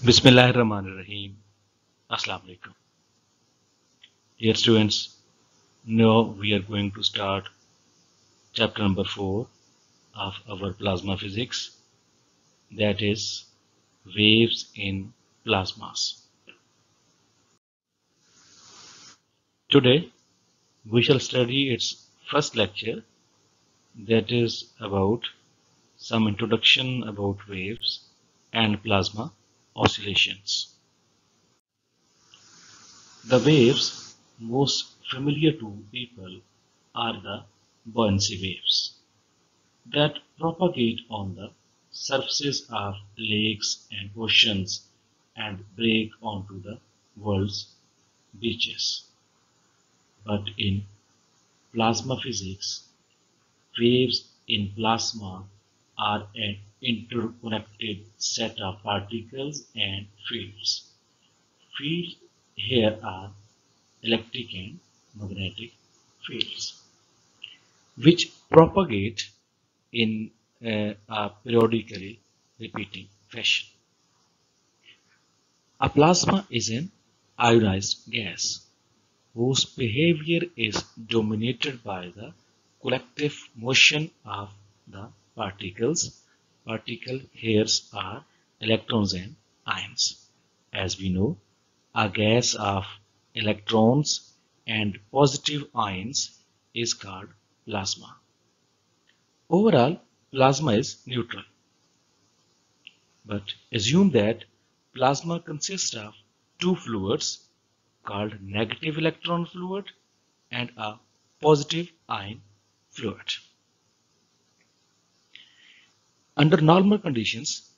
Bismillahirrahmanirrahim. Assalamu alaikum. Dear students, now we are going to start chapter number 4 of our plasma physics, that is waves in plasmas. Today we shall study its first lecture, that is about some introduction about waves and plasma oscillations. The waves most familiar to people are the buoyancy waves that propagate on the surfaces of lakes and oceans and break onto the world's beaches. But in plasma physics, waves in plasma are an interconnected set of particles and fields. Fields here are electric and magnetic fields, which propagate in a periodically repeating fashion. A plasma is an ionized gas whose behavior is dominated by the collective motion of the particles. Particle hairs are electrons and ions. As we know, a gas of electrons and positive ions is called plasma. Overall, plasma is neutral. But assume that plasma consists of two fluids called negative electron fluid and a positive ion fluid. Under normal conditions,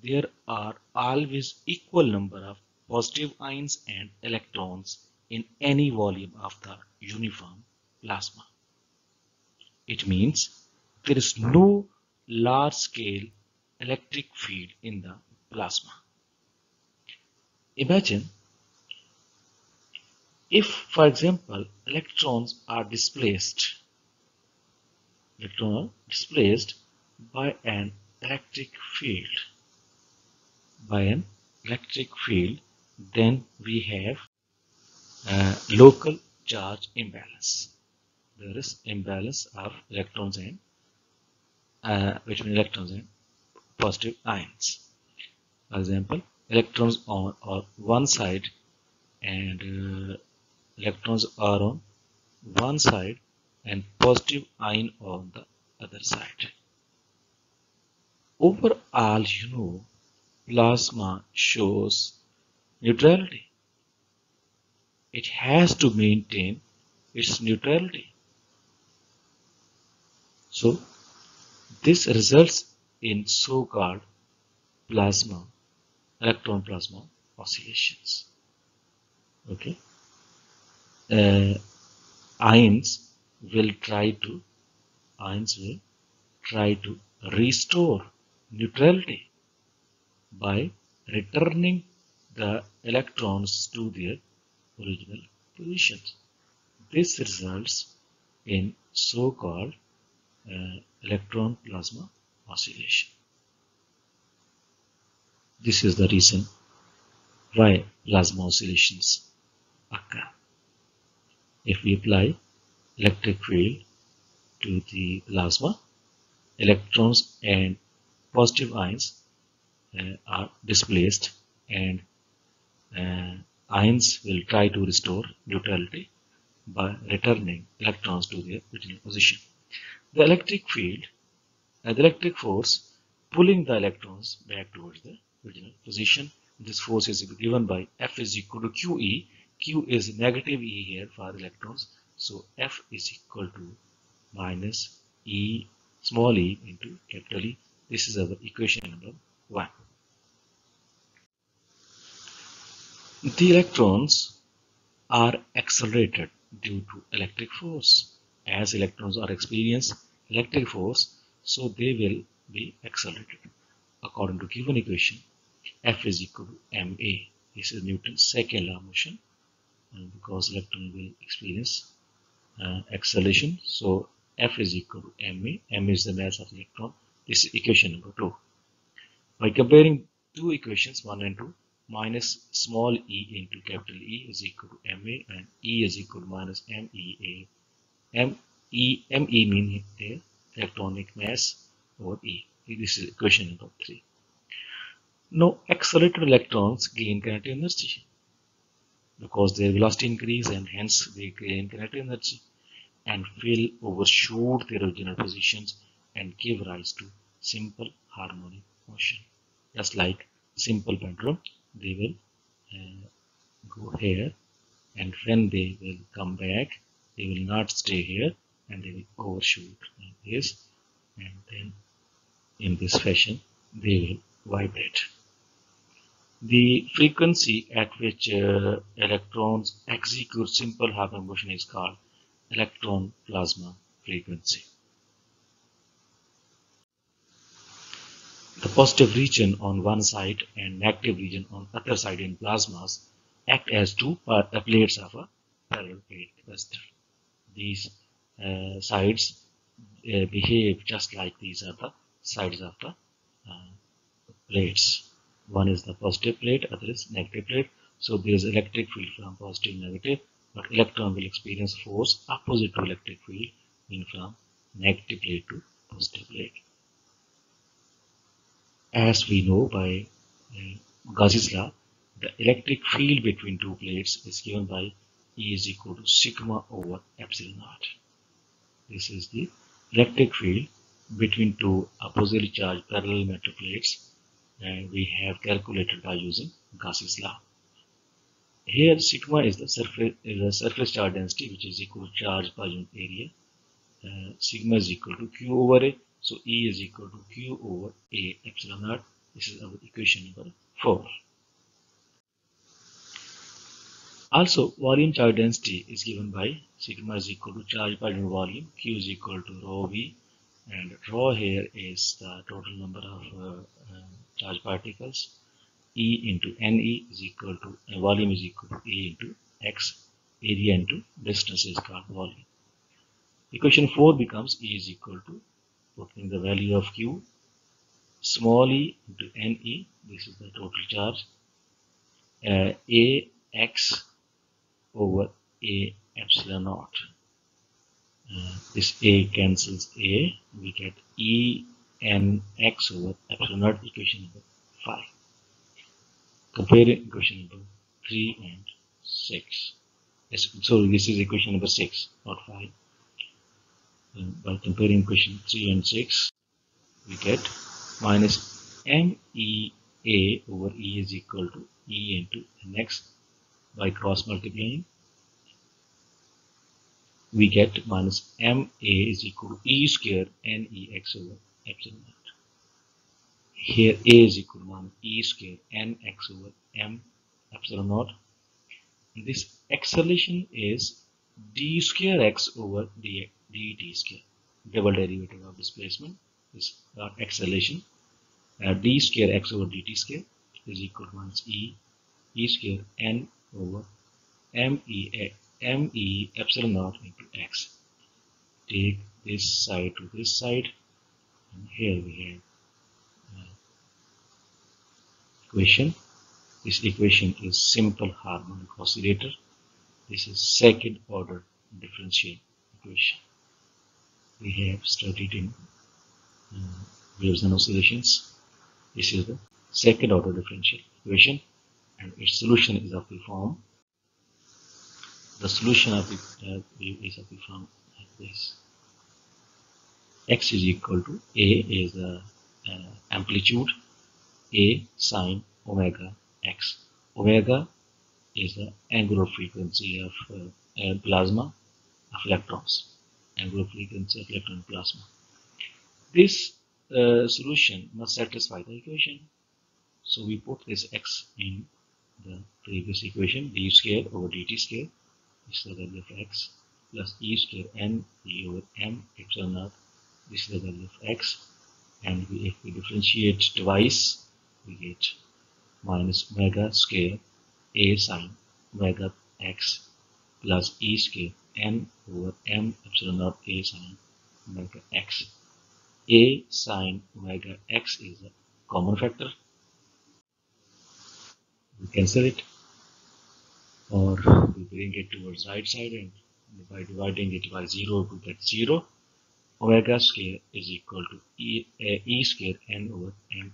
there are always equal number of positive ions and electrons in any volume of the uniform plasma. It means there is no large-scale electric field in the plasma. Imagine if, for example, electrons are displaced by an electric field. Then we have local charge imbalance. There is imbalance of electrons and between electrons and positive ions. For example, electrons on one side and electrons are on one side and positive ion on the other side. Overall, plasma shows neutrality. It has to maintain its neutrality. So, this results in so-called electron plasma oscillations. Okay. Ions will try to restore neutrality by returning the electrons to their original positions. This results in so-called electron plasma oscillation. This is the reason why plasma oscillations occur. If we apply electric field to the plasma, electrons and positive ions are displaced and ions will try to restore neutrality by returning electrons to their original position. The electric field and the electric force pulling the electrons back towards the original position. This force is given by F is equal to QE. Q is negative E here for electrons. So F is equal to minus E small e into capital E. This is our equation number 1. The electrons are accelerated due to electric force. As electrons are experiencing electric force, so they will be accelerated. According to given equation, F is equal to ma. This is Newton's second law of motion. And because electron will experience acceleration, so F is equal to ma. Ma is the mass of the electron. This is equation number 2. By comparing two equations 1 and 2. Minus small e into capital E is equal to MA, and E is equal to minus MEA. ME means electronic mass over E. This is equation number 3. Now accelerated electrons gain kinetic energy because their velocity increase, and hence they gain kinetic energy and will overshoot their original positions and give rise to simple harmonic motion. Just like simple pendulum, they will go here, and when they will come back, they will not stay here, and they will overshoot like this, and then in this fashion they will vibrate. The frequency at which electrons execute simple harmonic motion is called electron plasma frequency. The positive region on one side and negative region on other side in plasmas act as two plates of a parallel plate capacitor. These sides behave just like these are the sides of the plates. One is the positive plate, other is negative plate. So there is electric field from positive negative, but electron will experience force opposite to electric field, mean from negative plate to positive plate. As we know by Gauss's law, the electric field between two plates is given by E is equal to sigma over epsilon naught. This is the electric field between two oppositely charged parallel metal plates, and we have calculated by using Gauss's law. Here sigma is the surface charge density, which is equal to charge per unit area. Sigma is equal to Q over A, so E is equal to Q over A epsilon naught. This is our equation number 4. Also, volume charge density is given by sigma is equal to charge per unit volume, Q is equal to rho V, and rho here is the total number of charged particles. E into Ne is equal to volume is equal to A into X, area into distance is called volume. Equation 4 becomes E is equal to, putting the value of Q, small e into Ne, this is the total charge, Ax over A epsilon naught. This A cancels A, we get E Nx over epsilon naught, equation number 5. Comparing equation number 3 and 6. Yes, sorry, this is equation number 6, not 5. By comparing equation 3 and 6, we get minus MEA over E is equal to E into Nx. By cross multiplying, we get minus MA is equal to E square NEx over epsilon naught. Here A is equal to minus E square Nx over M epsilon naught. And this acceleration is d square x over dt square. Double derivative of displacement is acceleration. D square x over dt square is equal to minus E square N over ME epsilon naught into x. Take this side to this side, and here we have equation. This equation is simple harmonic oscillator. This is second order differential equation. We have studied in waves and oscillations. This is the second order differential equation, and its solution is of the form. The solution of the wave is of the form like this. X is equal to A is the amplitude, A sine omega x. Omega is the angular frequency of plasma of electrons. Angular frequency of electron plasma. This solution must satisfy the equation. So we put this x in the previous equation, d square over dt square. This is the value of x plus E square N E over M epsilon naught. This is the value of x, and if we differentiate twice, we get minus omega square A sine omega x plus E square N over M epsilon naught A sine omega x. A sine omega x is a common factor, we cancel it, or we bring it towards right side, and by dividing it by 0 to get 0. Omega square is equal to E square n over m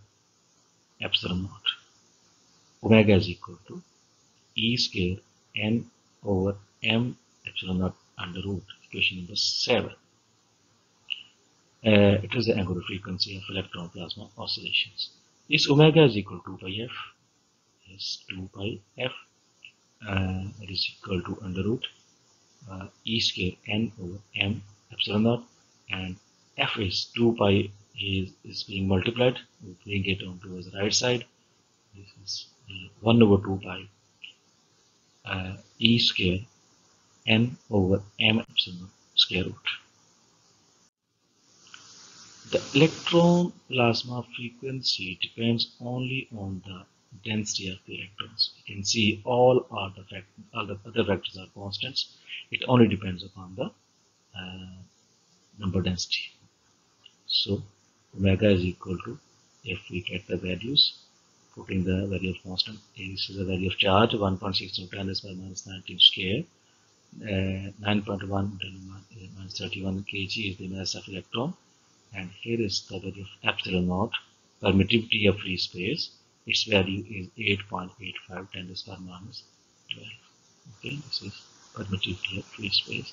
epsilon naught. Omega is equal to E square n over m epsilon naught under root. Equation number 7. It is the angular frequency of electron plasma oscillations. This omega is equal to 2 pi f. Is 2 pi f. It is equal to under root E square n over m epsilon naught, and f is 2 pi is being multiplied. We bring it on towards the right side. This is 1 over 2 pi E square n over m epsilon square root. The electron plasma frequency depends only on the density of the electrons. You can see all the other factors are constants. It only depends upon the number density. So omega is equal to, if we get the values, putting the value of constant, this is the value of charge 1.6 10 is by minus 19 square. 9.1 minus 31 kg is the mass of electron, and here is the value of epsilon naught, permittivity of free space. Its value is 8.85 10 is by minus 12. Okay, this is permittivity of free space,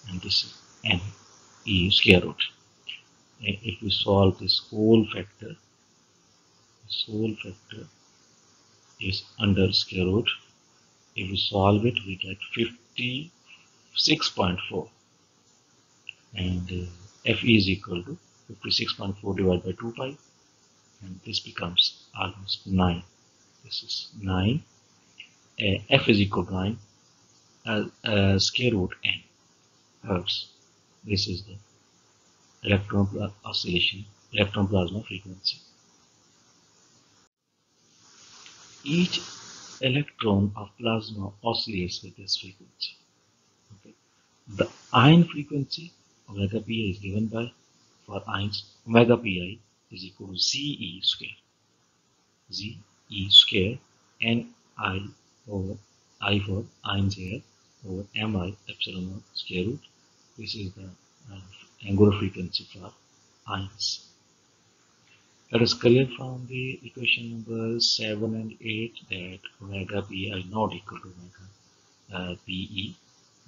and this is n e square root. And if we solve this whole factor, this whole factor is under square root. If we solve it, we get 56.4, and f is equal to 56.4 divided by 2 pi, and this becomes almost 9. This is 9. F is equal to 9 square root n hertz. This is the electron oscillation, electron plasma frequency. Each electron of plasma oscillates with this frequency. Okay. The ion frequency omega pi is given by, for ions, omega pi is equal to Ze square. Ze square n I over I for ions here over mi epsilon naught square root. This is the angular frequency for ions. Let us clear from the equation number 7 and 8 that omega pi not equal to omega pe,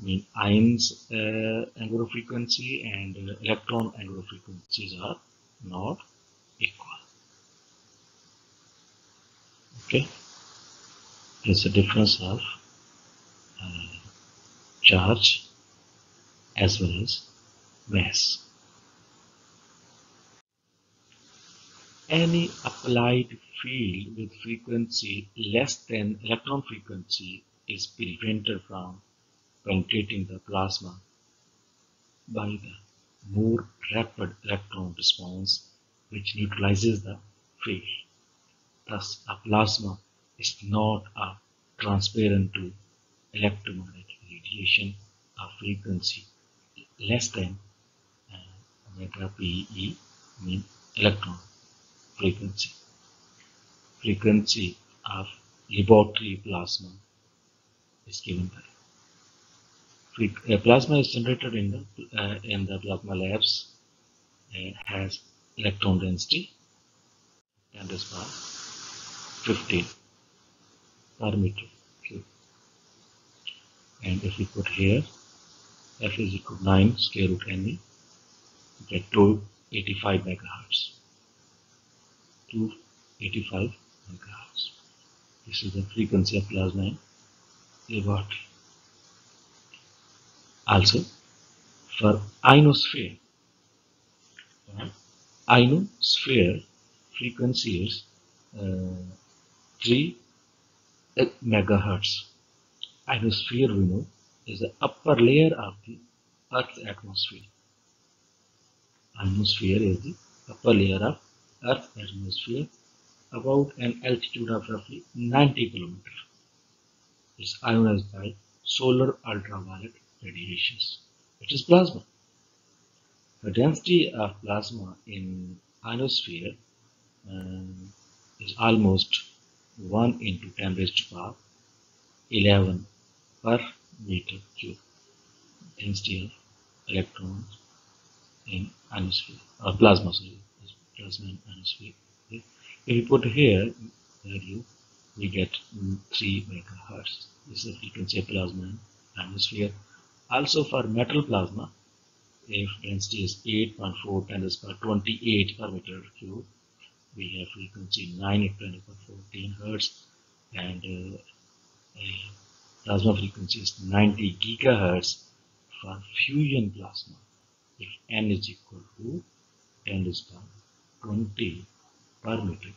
mean ions angular frequency and electron angular frequencies are not equal. Okay, there's a difference of charge as well as mass. Any applied field with frequency less than electron frequency is prevented from penetrating the plasma by the more rapid electron response, which neutralizes the field. Thus, a plasma is not a transparent to electromagnetic radiation of frequency less than omega pe, mean electron frequency. Frequency of laboratory plasma is given by. Plasma is generated in the plasma labs, has electron density 10 to the power 15 per meter cube. And if we put here f is equal to 9 square root ne, we get 285 megahertz. 285 megahertz. This is the frequency of plasma in laboratory. Also, for ionosphere frequency is 3 megahertz. Ionosphere, we know, is the upper layer of the Earth's atmosphere. Ionosphere is the upper layer of Earth's atmosphere about an altitude of roughly 90 kilometers. It is ionized by solar ultraviolet radiations. It is plasma. The density of plasma in ionosphere is almost 1 into 10 raised to power 11 per meter cube density of electrons in ionosphere or plasma, sorry, plasma in ionosphere. Okay. If we put here value, we get 3 megahertz. This is the frequency of plasma in ionosphere. Also for metal plasma, if density is 8.4 10 to the power 28 per meter cube, we have frequency 9 into 10 to the power 14 hertz, and plasma frequency is 90 gigahertz for fusion plasma. If n is equal to 10 to the power 20 per meter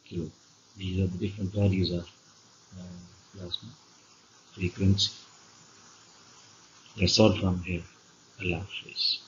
cube. These are the different values of plasma frequency. That's all from here. Allah Hafiz.